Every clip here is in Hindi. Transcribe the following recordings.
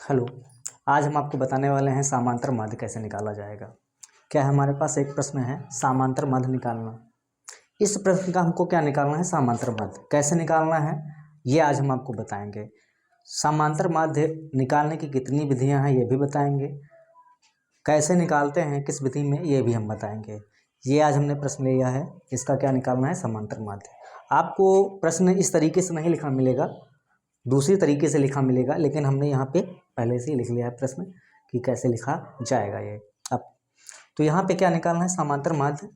हेलो। आज हम आपको बताने वाले हैं समांतर माध्य कैसे निकाला जाएगा। क्या है, हमारे पास एक प्रश्न है समांतर माध्य निकालना। इस प्रश्न का हमको क्या निकालना है, समांतर माध्य कैसे निकालना है, ये आज हम आपको बताएंगे। समांतर माध्य निकालने की कितनी विधियां हैं ये भी बताएंगे, कैसे निकालते हैं किस विधि में ये भी हम बताएंगे। ये आज हमने प्रश्न लिया है, इसका क्या निकालना है, समांतर माध्य। आपको प्रश्न इस तरीके से नहीं लिखा मिलेगा, दूसरी तरीके से लिखा मिलेगा, लेकिन हमने यहाँ पे पहले से ही लिख लिया है प्रश्न कि कैसे लिखा जाएगा ये। अब तो यहाँ पे क्या निकालना है, समांतर माध्य।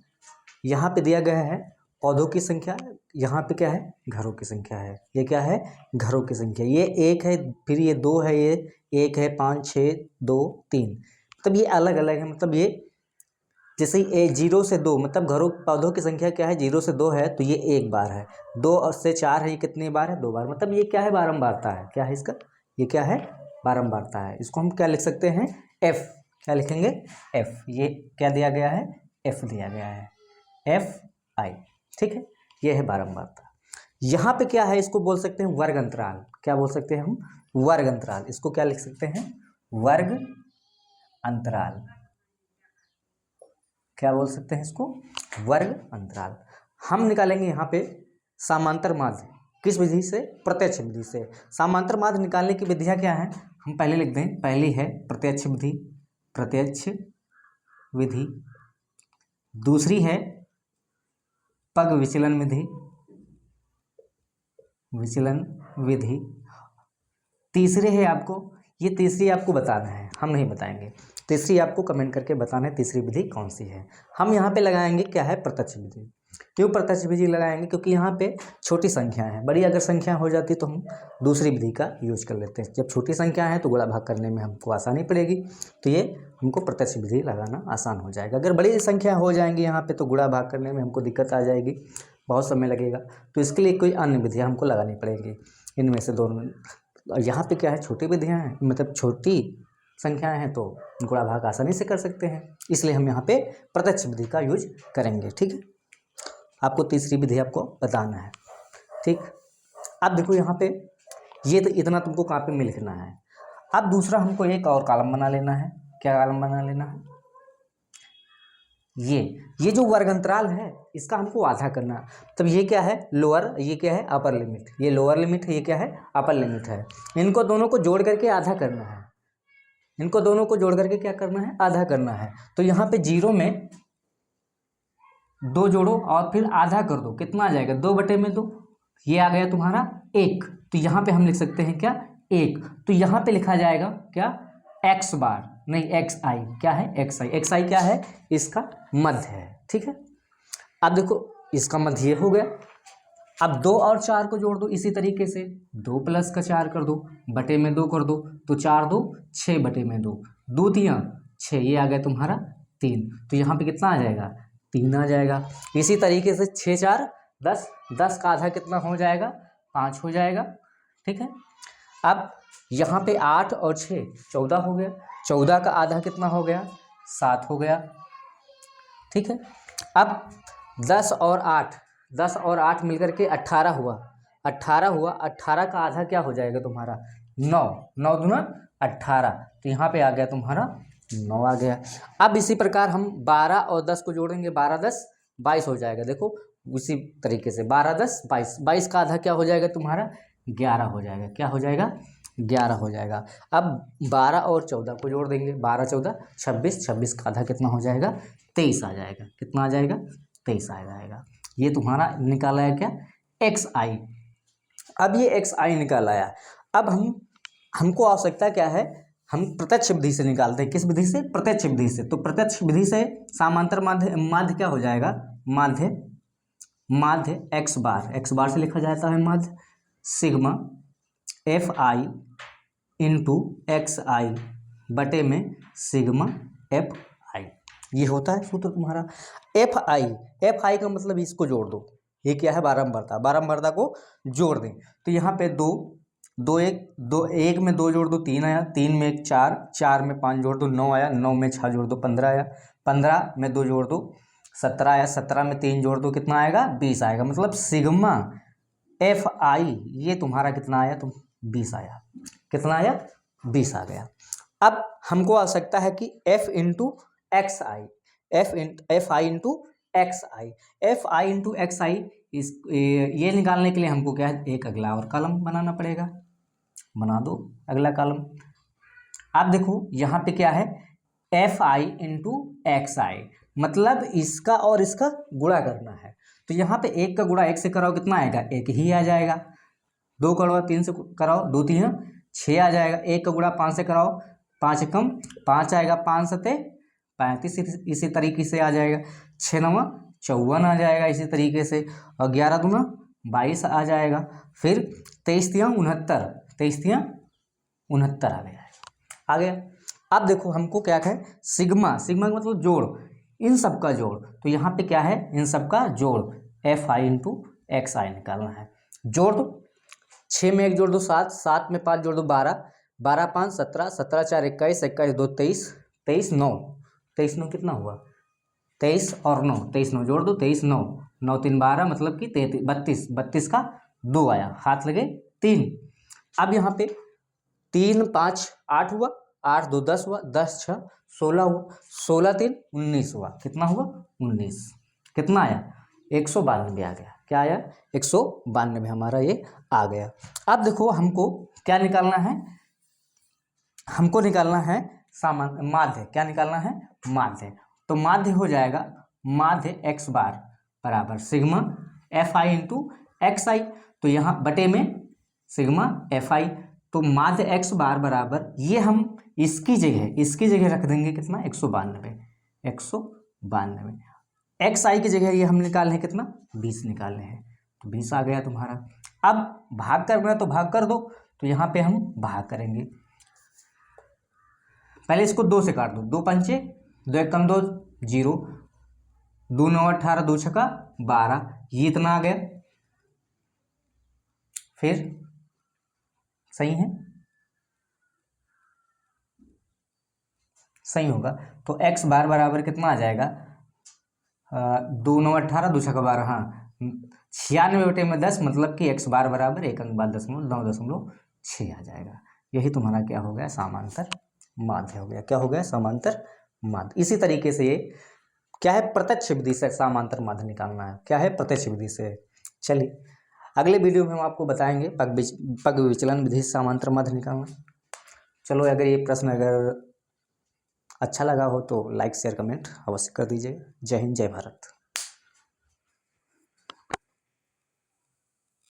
यहाँ पे दिया गया है पौधों की संख्या, यहाँ पे क्या है, घरों की संख्या है। ये क्या है, घरों की संख्या। ये एक है, फिर ये दो है, ये एक है, 5 6 2 3, मतलब ये अलग अलग है। मतलब ये जैसे ए 0 से 2, मतलब घरों पौधों की संख्या क्या है, 0 से 2 है तो ये एक बार है, 2 और से 4 है, ये कितनी बार है, 2 बार। मतलब ये क्या है, बारंबारता है। क्या है इसका, ये क्या है, बारंबारता है। इसको हम क्या लिख सकते हैं, एफ। क्या लिखेंगे, एफ। ये क्या दिया गया है, एफ दिया गया है, एफ आई। ठीक है, ये है बारंबारता। यहाँ पे क्या है, इसको बोल सकते हैं वर्ग अंतराल। क्या बोल सकते हैं हम, वर्ग अंतराल। इसको क्या लिख सकते हैं, वर्ग अंतराल। क्या बोल सकते हैं इसको, वर्ग अंतराल। हम निकालेंगे यहाँ पे समांतर माध्य किस विधि से, प्रत्यक्ष विधि से। समांतर माध्य निकालने की विधियाँ क्या हैं, हम पहले लिख दें। पहली है प्रत्यक्ष विधि, प्रत्यक्ष विधि। दूसरी है पग विचलन विधि, विचलन विधि। तीसरी है आपको, ये तीसरी आपको बताना है, हम नहीं बताएंगे। तीसरी आपको कमेंट करके बताना है तीसरी विधि कौन सी है। हम यहाँ पे लगाएंगे क्या है, प्रत्यक्ष विधि। क्यों प्रत्यक्ष विधि लगाएंगे, क्योंकि यहाँ पे छोटी संख्या है। बड़ी अगर संख्या हो जाती तो हम दूसरी विधि का यूज कर लेते हैं। जब छोटी संख्या है तो गुणा भाग करने में हमको आसानी पड़ेगी, तो ये हमको प्रत्यक्ष विधि लगाना आसान हो जाएगा। अगर बड़ी संख्या हो जाएंगी यहाँ पे तो गुणा भाग करने में हमको दिक्कत आ जाएगी, बहुत समय लगेगा। तो इसके लिए कोई अन्य विधियाँ हमको लगानी पड़ेगी, इनमें से दोनों। यहाँ पे क्या है, छोटी विधियाँ हैं, मतलब छोटी संख्याएं हैं तो गुणा भाग आसानी से कर सकते हैं, इसलिए हम यहाँ पे प्रत्यक्ष विधि का यूज करेंगे। ठीक है, आपको तीसरी विधि आपको बताना है। ठीक, अब देखो यहाँ पे ये तो इतना तुमको कॉपी में लिखना है। अब दूसरा हमको एक और कॉलम बना लेना है। क्या कॉलम बना लेना है, ये जो वर्ग अंतराल है इसका हमको आधा करना है। तब ये क्या है, लोअर, ये क्या है, अपर लिमिट। ये लोअर लिमिट है, ये क्या है, अपर लिमिट है। इनको दोनों को जोड़ करके आधा करना है। इनको दोनों को जोड़ करके क्या करना है, आधा करना है। तो यहाँ पे 0 में 2 जोड़ो और फिर आधा कर दो, कितना आ जाएगा, 2/2। ये आ गया तुम्हारा 1। तो यहाँ पे हम लिख सकते हैं क्या, 1। तो यहाँ पे लिखा जाएगा क्या, x बार, नहीं xi। क्या है, xi। xi क्या है, इसका मध्य है। ठीक है, अब देखो इसका मध्य ये हो गया। अब 2 और 4 को जोड़ दो इसी तरीके से, 2 + 4 कर दो, बटे में 2 कर दो, तो 4 2 6/2, 2 3 6, ये आ गया तुम्हारा 3। तो यहाँ पे कितना आ जाएगा, 3 आ जाएगा। इसी तरीके से 6 4 10, 10 का आधा कितना हो जाएगा, 5 हो जाएगा। ठीक है, अब यहाँ पे 8 और 6 14 हो गया, 14 का आधा कितना हो गया, 7 हो गया। ठीक है, अब 10 और 8 मिलकर के 18 हुआ, 18 का आधा क्या हो जाएगा तुम्हारा, 9, 9 दूना 18। तो यहाँ पे आ गया तुम्हारा 9 आ गया। अब इसी प्रकार हम 12 और 10 को जोड़ेंगे, 12 10 22 हो जाएगा। देखो उसी तरीके से 12 10 22, 22 का आधा क्या हो जाएगा तुम्हारा, 11 हो जाएगा। क्या हो जाएगा, 11 हो जाएगा। अब 12 और 14 को जोड़ देंगे, 12 14 26, 26 का आधा कितना हो जाएगा, 23 आ जाएगा। कितना आ जाएगा, 23 आ जाएगा। ये तुम्हारा निकाला है क्या, xi। अब ये xi निकाल आया। अब हमको आवश्यकता क्या है, हम प्रत्यक्ष विधि से निकालते हैं। किस विधि से, प्रत्यक्ष विधि से। तो प्रत्यक्ष विधि से समांतर माध्य क्या हो जाएगा, माध्य x बार से लिखा जाता है माध्य, सिग्मा fi इंटू xi बटे में सिग्मा fi। ये होता है सूत्र तुम्हारा। fi का मतलब इसको जोड़ दो, ये क्या है, बारंबारता को जोड़ दें। तो यहाँ पे 2 2 1 2, 1 में 2 जोड़ दो 3 आया, 3 में 1 4, 4 में 5 जोड़ दो 9 आया, 9 में 6 जोड़ दो 15 आया, 15 में 2 जोड़ दो 17 आया, 17 में 3 जोड़ दो कितना आएगा, 20 आएगा। मतलब सिग्मा fi ये तुम्हारा कितना आया, तुम 20 आया। कितना आया, 20 आ गया। अब हमको आवश्यकता है कि f into X I, F I into X I, F I into X I, ये निकालने के लिए हमको क्या है, एक अगला और कॉलम बनाना पड़ेगा। बना दो अगला कॉलम। आप देखो यहाँ पे क्या है, एफ आई इंटू एक्स आई, मतलब इसका और इसका गुणा करना है। तो यहाँ पे एक का गुणा एक से कराओ, कितना आएगा, एक ही आ जाएगा। दो का गुणा 3 से कराओ, 2 3 6 आ जाएगा। एक का गुणा 5 से कराओ, 5 कम 5 आएगा, 5 सते 35 इसी तरीके से आ जाएगा। 6 9 54 आ जाएगा इसी तरीके से, और 11 दूना 22 आ जाएगा। फिर 23 3 69, 23 3 69 आ गया। अब देखो हमको क्या है, सिग्मा, सिग्मा का मतलब जोड़, इन सब का जोड़। तो यहाँ पे क्या है, इन सब का जोड़, एफ आई इंटू एक्स आई निकालना है। जोड़ दो, 6 में 1 जोड़ दो 7, 7 में 5 जोड़ दो 12, 12 5 17, 17 4 21, 21 2 23, 23 9, 23 9 कितना हुआ, 23 और 9, 23 9 जोड़ दो, 23 9, 9 3 12, मतलब कि 32, 32 का 2 आया, हाथ लगे 3। अब यहाँ पे 3 5 8 हुआ, 8 2 10 हुआ, 10 6 16 हुआ, 16 3 19 हुआ, कितना हुआ 19, कितना आया 192 आ गया। क्या आया 192 हमारा ये आ गया। अब देखो हमको क्या निकालना है, हमको निकालना है माध्य, क्या निकालना है, माध्य। तो माध्य हो जाएगा, माध्य x बार बराबर sigma F I into X I. तो यहाँ बटे में सिग्मा एफ आई, तो माध्य x बार बराबर, ये हम इसकी जगह रख देंगे कितना 192, 192। एक्स आई की जगह ये हम निकाल हैं कितना 20 निकालने हैं, तो 20 आ गया तुम्हारा। अब भाग करना है तो भाग कर दो, तो यहाँ पे हम भाग करेंगे। पहले इसको 2 से काट दो, 2 पंचे 2 एक कम 2 0, 2 9 18, 2 छक्का 12, ये इतना आ गया। फिर सही है, सही होगा। तो x बार बराबर कितना आ जाएगा, 2 9 18, 2 छक्का 12, हाँ 96 बटे में 10, मतलब कि x बार बराबर 1 अंक बाद 9.6 आ जाएगा। यही तुम्हारा क्या हो गया, समांतर माध्य हो गया। क्या हो गया, समांतर माध्य। इसी तरीके से ये क्या है, प्रत्यक्ष विधि से समांतर माध्य निकालना है। क्या है, प्रत्यक्ष विधि से। चलिए अगले वीडियो में हम आपको बताएंगे पग विचलन विधि से समांतर माध्य निकालना। चलो, अगर ये प्रश्न अगर अच्छा लगा हो तो लाइक शेयर कमेंट अवश्य कर दीजिए। जय हिंद, जय भारत।